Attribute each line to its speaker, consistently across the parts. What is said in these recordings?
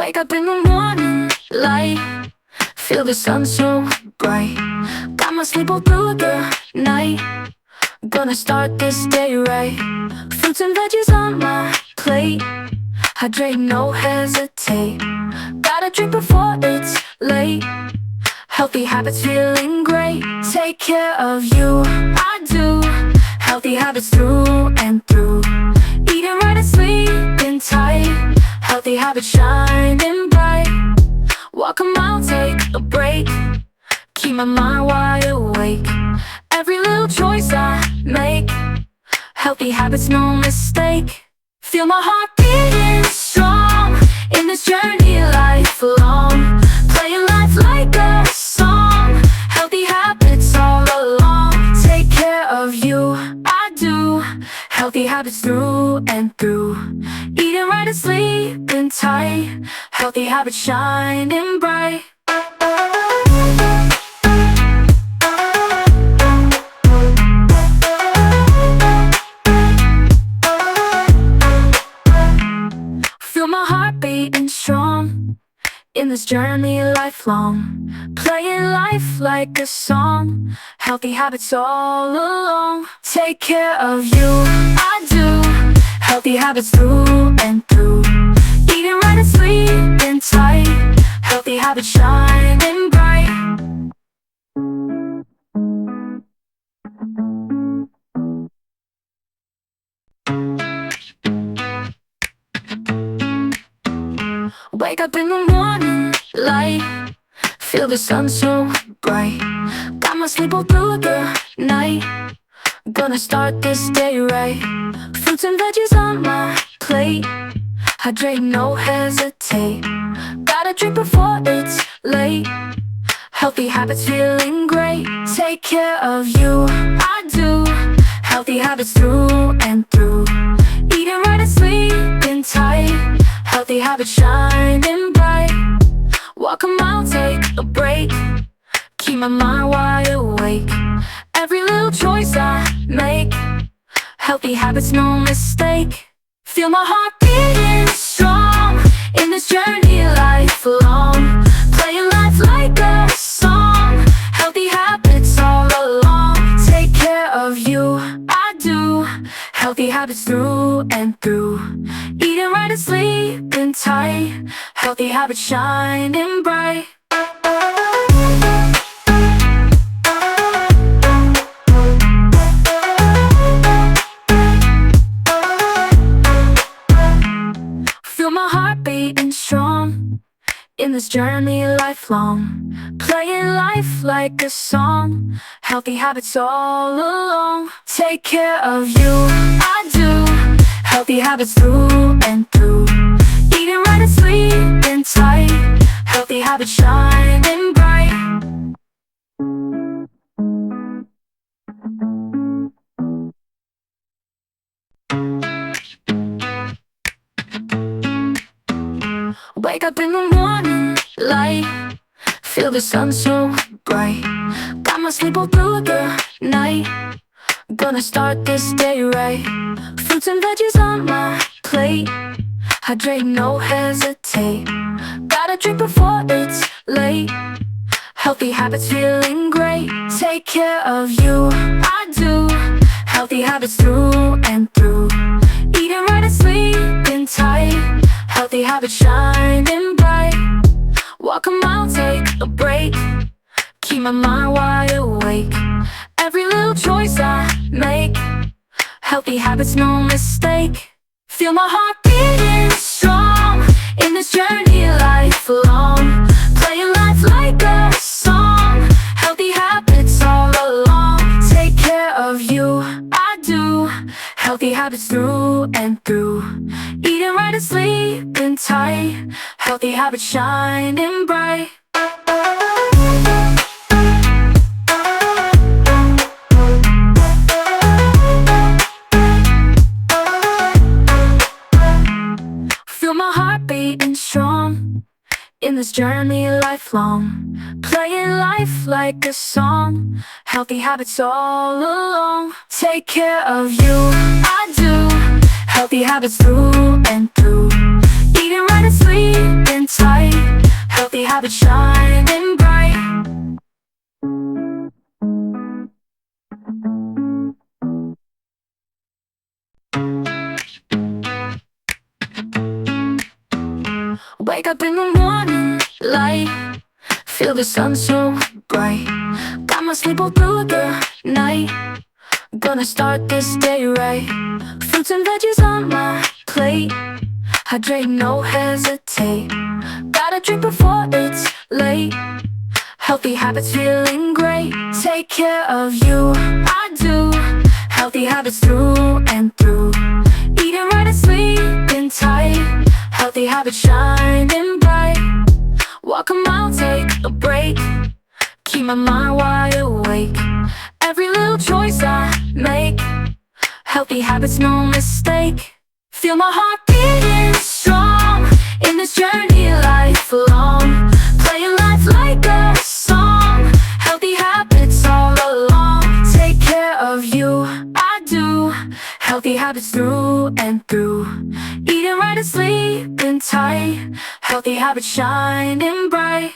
Speaker 1: Wake up in the morning light, feel the sun so bright. Got my sleep all through the night, gonna start this day right. Fruits and veggies on my plate, hydrate, no hesitate. Gotta drink before it's late, healthy habits, feeling great. Take care of you, I do. Healthy habits through and through. Eating right and sleeping tight, healthy habits shining bright. Walk a mile, take a break, keep my mind wide awake. Every little choice I make, healthy habits, no mistake. Feel my heart beating strong in this journey lifelong, playing life like a song. Healthy habits all along. Take care of you, I do. Healthy habits through and through. Eating right and sleeping tight, healthy habits shining bright. Feel my heart beating strong in this journey lifelong, playing life like a song. Healthy habits all along. Take care of you, I do. Healthy habits through and through. Eating right and sleeping tight, healthy habits shining bright. Wake up in the morning light, feel the sun so bright. Got my sleep all through the night, gonna start this day right. Fruits and veggies on my plate, hydrate, no hesitate. Gotta drink before it's late, healthy habits, feeling great. Take care of you, I do. Healthy habits through and through. Eating right and sleeping tight, healthy habits shining bright. Walk a mile, take a break, keep my mind wide awake. Every little choice I make, healthy habits, no mistake. Feel my heart beating strong in this journey lifelong, playing life like a song. Healthy habits all along. Take care of you, I do. Healthy habits through and through. Eating right and sleeping tight, healthy habits shining bright. Feel my heart beating strong in this journey lifelong, playing life like a song. Healthy habits all along. Take care of you, I do. Healthy habits through and through. Eating right and sleeping tight, healthy habits shining bright. Wake up in the morning light, feel the sun so bright. Got my sleep all through the night, gonna start this day right. Fruits and veggies on my plate, hydrate, no hesitate. Gotta drink before it's late, healthy habits, feeling great. Take care of you, I do. Healthy habits through and through. Eating right and sleeping tight, healthy habits shining bright. Walk a mile, take a break, keep my mind wide awake. Every little choice I make, healthy habits, no mistake. Feel my heart beating strong in this journey lifelong, playing life like a song. Healthy habits all along. Take care of you, I do. Healthy habits through and through. Eating right and sleeping tight, healthy habits shining bright. Feel my heart beating strong in this journey lifelong, playing life like a song. Healthy habits all along. Take care of you, I do. Healthy habits through and through. Eating right and sleeping tight, habits shining bright. Wake up in the morning light, feel the sun so bright. Got my sleep all through the night, gonna start this day right. Fruits and veggies on my plate, hydrate, no hesitate. Gotta drink before it's late, healthy habits, feeling great. Take care of you, I do. Healthy habits through and through. Eating right and sleeping tight, healthy habits shining bright. Walk a mile, take a break, keep my mind wide awake. Every little choice I make, healthy habits, no mistake. Feel my heart beating strong in this journey lifelong. Playing life like a song, healthy habits all along. Take care of you, I do. Healthy habits through and through. Eating right and sleeping tight, healthy habits shining bright.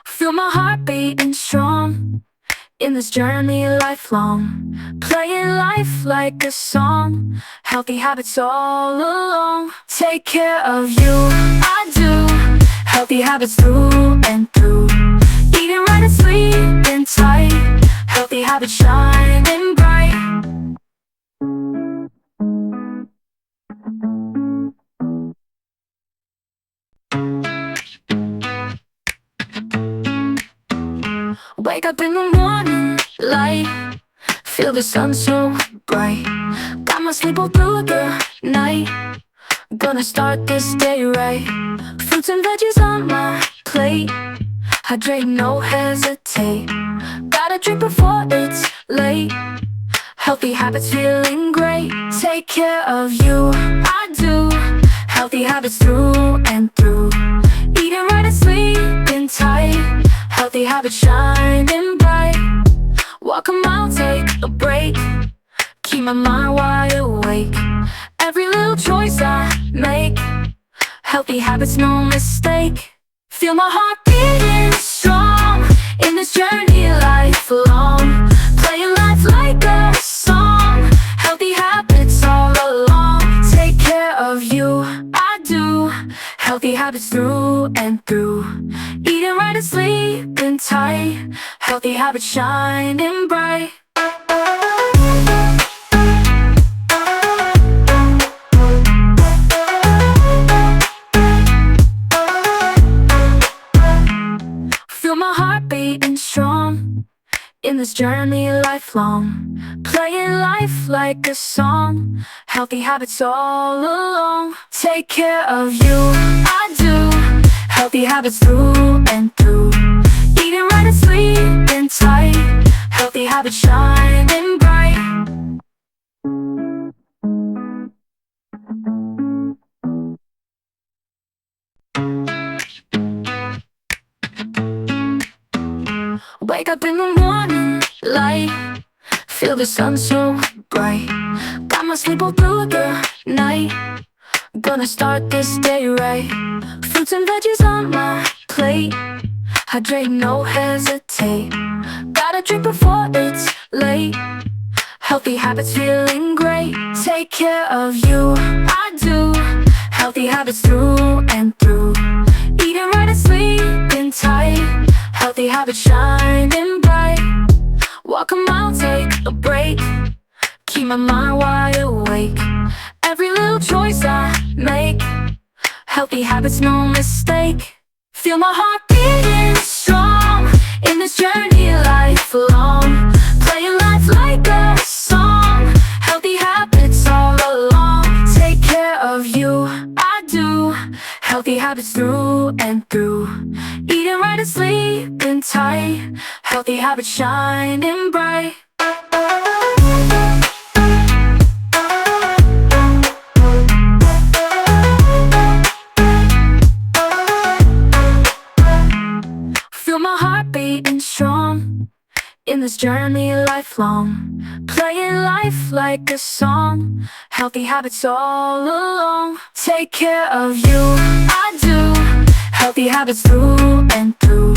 Speaker 1: Feel my heart beating strong in this journey lifelong. Playing life like a song, healthy habits all along. Take care of you, I do. Healthy habits through and through. Eating right and sleeping tight, healthy habits shining bright. Wake up in the morning light, feel the sun so bright. Got my sleep all through the night, gonna start this day right. Fruits and veggies on my plate, hydrate, no hesitate. Gotta drink before it's late, healthy habits, feeling great. Take care of you, I do. Healthy habits through and through. Eating right and sleeping tight, healthy habits shining bright. Walk a mile, take a break, keep my mind wide awake. Every little choice I make, healthy habits, no mistake. Feel my heart beating strong in this journey lifelong. Playing life like a song, healthy habits all along. Take care of you, I do. Healthy habits through and through. Eating right and sleeping tight, healthy habits shining bright. Feel my heart beating strong in this journey lifelong. Playing life like a song, healthy habits all along. Take care of you, I do. Healthy habits through and through. Eating right and sleeping tight, healthy habits shining bright. Wake up in the morning light, feel the sun so bright. Got my sleep all through the night, gonna start this day right. Fruits and veggies on my plate, hydrate, no hesitate. Gotta drink before it's late, healthy habits, feeling great. Take care of you, I do. Healthy habits through and through. Eating right and sleeping tight, healthy habits shining bright. Walk a mile, take a break, keep my mind wide awake. Every little choice I make, healthy habits, no mistake. Feel my heart beating strong in this journey lifelong. Playing life like a song, healthy habits all along. Take care of you, I do. Healthy habits through and through. Eating right and sleeping tight, healthy habits shining bright. Feel my heart beating strong in this journey lifelong, playing life like a song, healthy habits all along. Take care of you, I do, healthy habits through and through.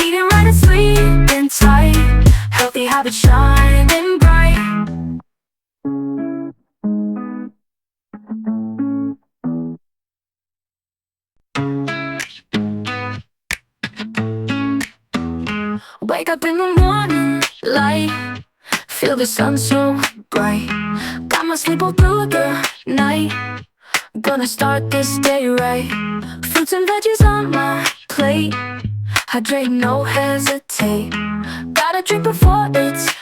Speaker 1: Eating right and sleeping tight, healthy habits shining bright. Wake up in the morning light, feel the sun so bright. Got my sleep all through the night, gonna start this day right. Fruits and veggies on my plate, hydrate, no hesitate. Gotta drink before it's